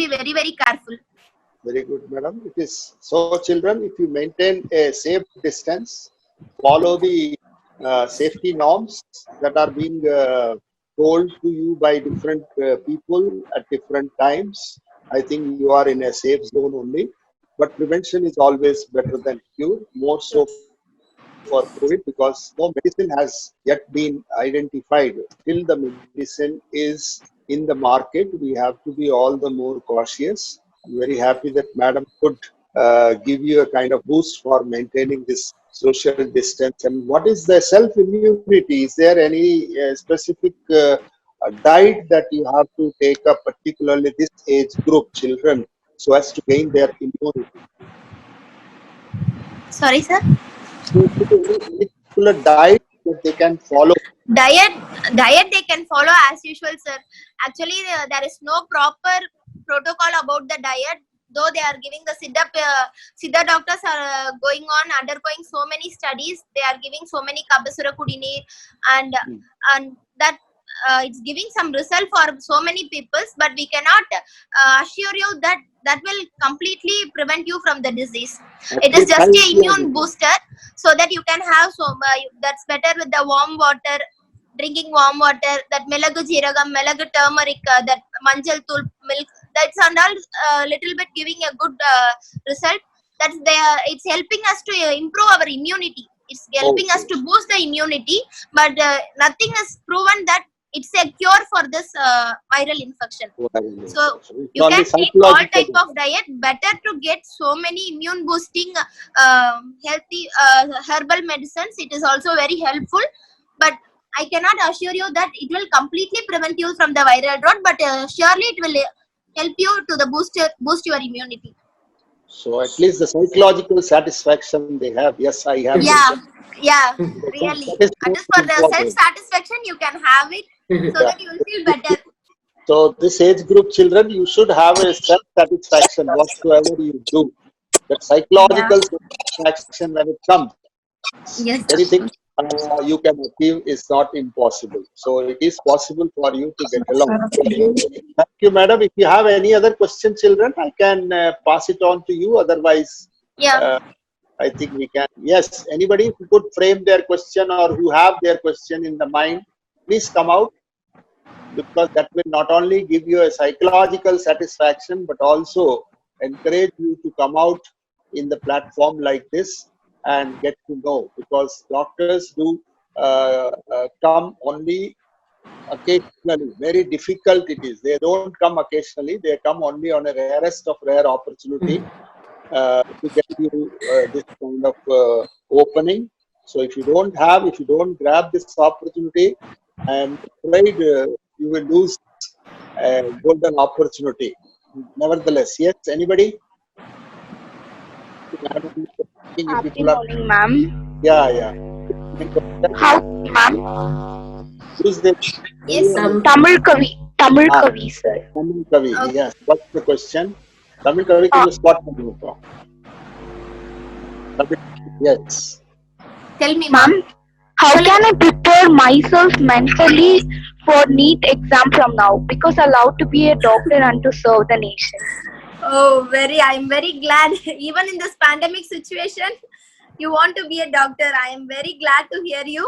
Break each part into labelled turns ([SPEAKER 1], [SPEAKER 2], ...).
[SPEAKER 1] be very, very careful.
[SPEAKER 2] Very good, madam. It is so, children, if you maintain a safe distance, follow the safety norms that are being told to you by different people at different times, I think you are in a safe zone only. But prevention is always better than cure, more so for COVID, because no medicine has yet been identified. Till the medicine is in the market, we have to be all the more cautious. I'm very happy that Madam could give you a kind of boost for maintaining this social distance. And what is the self immunity? Is there any specific diet that you have to take up, particularly this age group, children, so as to gain their immunity?
[SPEAKER 1] Sorry, sir.
[SPEAKER 2] So, is there any particular diet that they can follow?
[SPEAKER 1] Diet they can follow as usual, sir. Actually, there is no proper protocol about the diet. Though they are giving the Siddha doctors are going on undergoing so many studies. They are giving so many Kabasura Kudini, and that it's giving some result for so many people. But we cannot assure you that that will completely prevent you from the disease. It is just an immune booster, so that you can have that's better with the warm water, drinking warm water, that melagu jeeragam, melagu turmeric, that manjal tul milk, that's and all little bit giving a good result. That's it's helping us to improve our immunity. It's helping us to boost the immunity, but nothing is proven that it's a cure for this viral infection. So you can take all type of diet. Better to get so many immune boosting healthy herbal medicines. It is also very helpful, but I cannot assure you that it will completely prevent you from the viral load, but surely it will help you to boost your immunity.
[SPEAKER 2] So at least the psychological satisfaction they have. Yes, I have.
[SPEAKER 1] Yeah, really. At least for the self-satisfaction, you can have it so that you will feel better.
[SPEAKER 2] So this age group children, you should have a self-satisfaction whatsoever you do. That psychological satisfaction when it comes, anything you can achieve is not impossible. So it is possible for you to get along. Thank you, madam. If you have any other question, children, I can pass it on to you. Otherwise, I think we can. Yes, anybody who could frame their question or who have their question in the mind, please come out, because that will not only give you a psychological satisfaction, but also encourage you to come out in the platform like this and get to know, because doctors do come only occasionally. Very difficult it is. They don't come occasionally. They come only on a rarest of rare opportunity to get you this kind of opening. So if you don't grab this opportunity, I am afraid you will lose a golden opportunity. Nevertheless, yes, anybody?
[SPEAKER 3] Happy morning, ma'am.
[SPEAKER 2] Yeah.
[SPEAKER 3] How, ma'am?
[SPEAKER 2] Who's this?
[SPEAKER 1] Yes,
[SPEAKER 3] Tamil Kavi, sir.
[SPEAKER 2] Tamil Kavi, yes. What's the question? Tamil Kavi, can you spot me? Yes.
[SPEAKER 1] Tell me,
[SPEAKER 3] ma'am. How can I prepare myself mentally for NEET exam from now? Because I love to be a doctor and to serve the nation.
[SPEAKER 1] Oh, I'm very glad. Even in this pandemic situation, you want to be a doctor. I am very glad to hear you.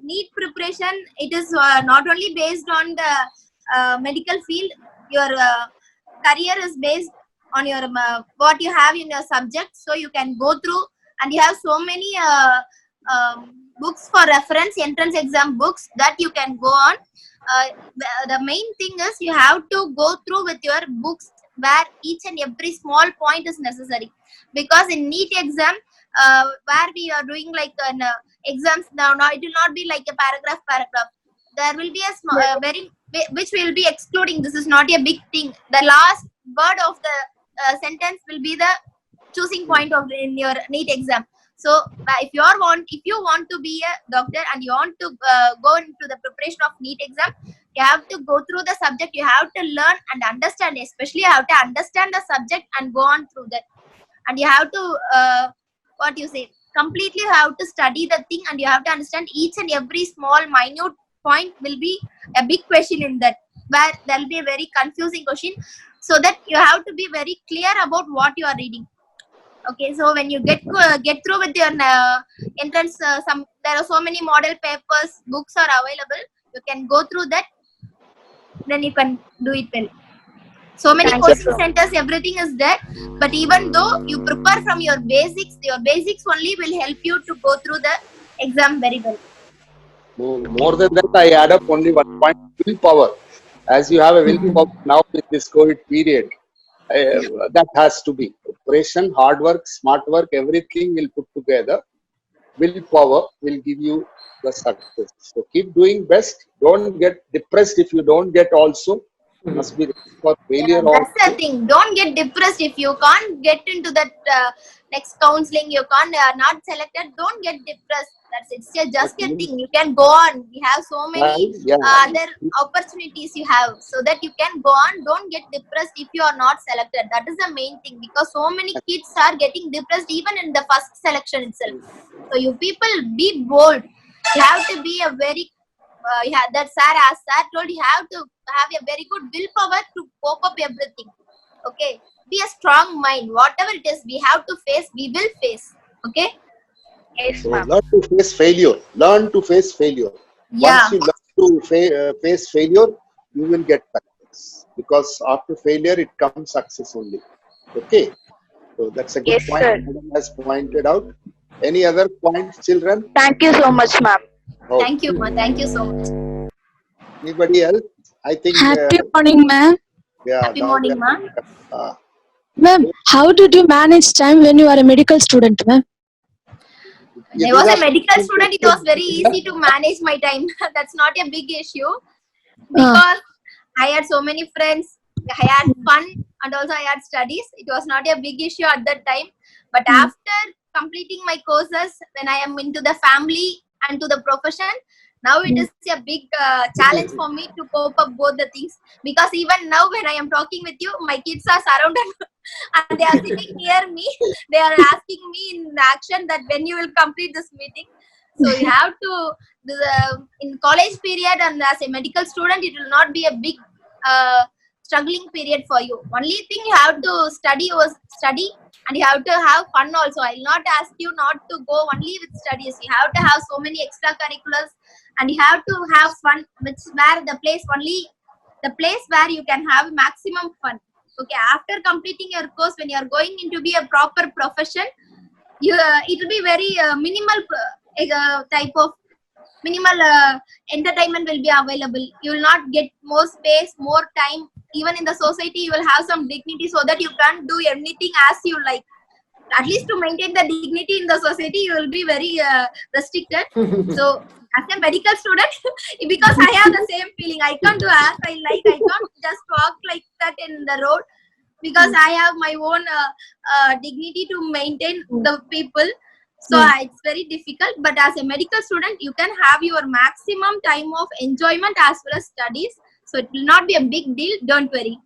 [SPEAKER 1] NEET preparation, it is not only based on the medical field. Your career is based on your what you have in your subject. So you can go through, and you have so many books for reference, entrance exam books that you can go on. The main thing is you have to go through with your books where each and every small point is necessary, because in NEET exam where we are doing like an exams now it will not be like a paragraph. There will be a small which will be excluding. This is not a big thing. The last word of the sentence will be the choosing point of in your NEET exam. So if you want to be a doctor and you want to go into the preparation of NEET exam, you have to go through the subject. You have to learn and understand. Especially you have to understand the subject and go on through that. And you have to completely you have to study the thing, and you have to understand each and every small minute point will be a big question in that. where there will be a very confusing question, so that you have to be very clear about what you are reading. Okay, so when you get through with your entrance, there are so many model papers, books are available. You can go through that, then you can do it well. So many
[SPEAKER 3] Thank you,
[SPEAKER 1] coaching
[SPEAKER 3] sir.
[SPEAKER 1] centers, everything is there. But even though you prepare from your basics only will help you to go through the exam very well.
[SPEAKER 2] More than that, I add up only one point: willpower. As you have a willpower now with this COVID period, that has to be preparation, hard work, smart work, everything will put together. Willpower will give you the success. So keep doing best. Don't get depressed if you don't get also. Must be ready for failure
[SPEAKER 1] That's the
[SPEAKER 2] also.
[SPEAKER 1] thing. Don't get depressed if you can't get into that next counseling. You can't not selected. Don't get depressed. It's just a thing. You can go on. We have so many other opportunities you have, so that you can go on. Don't get depressed if you are not selected. That is the main thing, because so many kids are getting depressed even in the first selection itself. So you people be bold. You have to be a very that sir told, you have to have a very good willpower to cope up everything. Okay, be a strong mind. Whatever it is, we have to face. We will face. Okay.
[SPEAKER 3] Yes,
[SPEAKER 2] So
[SPEAKER 3] ma'am.
[SPEAKER 2] learn to face failure. Learn to face failure.
[SPEAKER 1] Yeah.
[SPEAKER 2] Once you learn to face failure, you will get success. Because after failure, it comes success only. Okay. So that's a good
[SPEAKER 3] Yes,
[SPEAKER 2] point
[SPEAKER 3] sir.
[SPEAKER 2] Madam has pointed out. Any other points, children?
[SPEAKER 3] Thank you so much, ma'am.
[SPEAKER 2] Oh,
[SPEAKER 1] Thank you, ma. Thank you so much.
[SPEAKER 2] anybody else? I think
[SPEAKER 4] Happy morning, ma'am.
[SPEAKER 1] Happy
[SPEAKER 2] now we
[SPEAKER 1] morning, ma.
[SPEAKER 2] are.
[SPEAKER 4] Ma'am, how did you manage time when you are a medical student, ma'am?
[SPEAKER 1] When I was a medical student, it was very easy to manage my time. That's not a big issue, because I had so many friends. I had fun, and also I had studies. It was not a big issue at that time. But after completing my courses, when I am into the family and to the profession, now it is a big challenge for me to cope up both the things. Because even now, when I am talking with you, my kids are surrounded and they are sitting near me. They are asking me in action that when you will complete this meeting. So you have to in college period, and as a medical student, it will not be a big struggling period for you. Only thing, you have to study, and you have to have fun also. I will not ask you not to go only with studies. You have to have so many extracurriculars, and you have to have fun, which where the place where you can have maximum fun. Okay, after completing your course, when you are going into be a proper profession, it will be very minimal type of minimal entertainment will be available. You will not get more space, more time. Even in the society, you will have some dignity, so that you can't do anything as you like. At least to maintain the dignity in the society, you will be very restricted. So as a medical student, because I have the same feeling, I can't do as I like. I can't just walk like that in the road, because I have my own dignity to maintain the people. So it's very difficult. But as a medical student, you can have your maximum time of enjoyment as well as studies. So it will not be a big deal. Don't worry.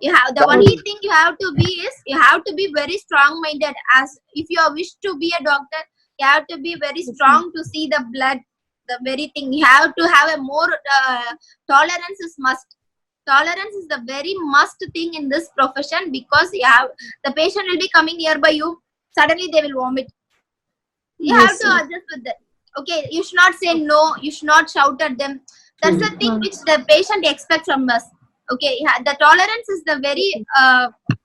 [SPEAKER 1] You have the only thing you have to be is, you have to be very strong minded. As if you wish to be a doctor, you have to be very strong to see the blood. The very thing, you have to have a more tolerance is must. Tolerance is the very must thing in this profession, because you have the patient will be coming nearby you, suddenly they will vomit. You have to adjust with that. Okay, you should not say no, you should not shout at them. That's the thing which the patient expects from us. Okay, the tolerance is the very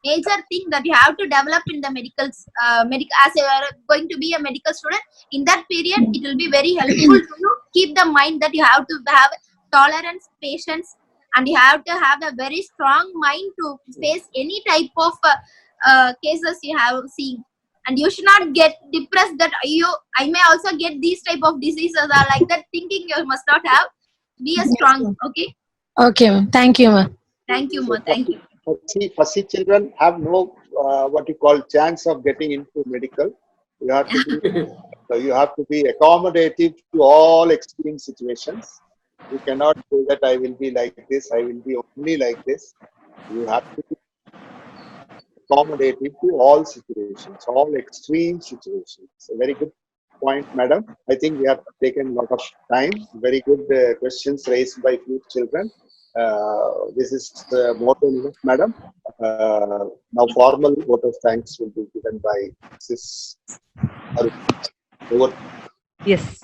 [SPEAKER 1] major thing that you have to develop in the as you are going to be a medical student. In that period, it will be very helpful to keep the mind that you have to have tolerance, patience, and you have to have a very strong mind to face any type of cases you have seen. And you should not get depressed that I may also get these type of diseases, or like that thinking you must not have. Be a strong. Okay.
[SPEAKER 4] Okay, ma'am. Thank you, ma'am.
[SPEAKER 1] Thank you, ma. Thank you.
[SPEAKER 2] Fussy children have no what you call chance of getting into medical. You have to be accommodative to all extreme situations. You cannot say that I will be like this, I will be only like this. You have to be accommodative to all situations, all extreme situations. A very good point, madam. I think we have taken a lot of time. Very good questions raised by few children. This is more than enough, madam. Now formal vote of thanks will be given by Sis Arun. Over.
[SPEAKER 5] Yes.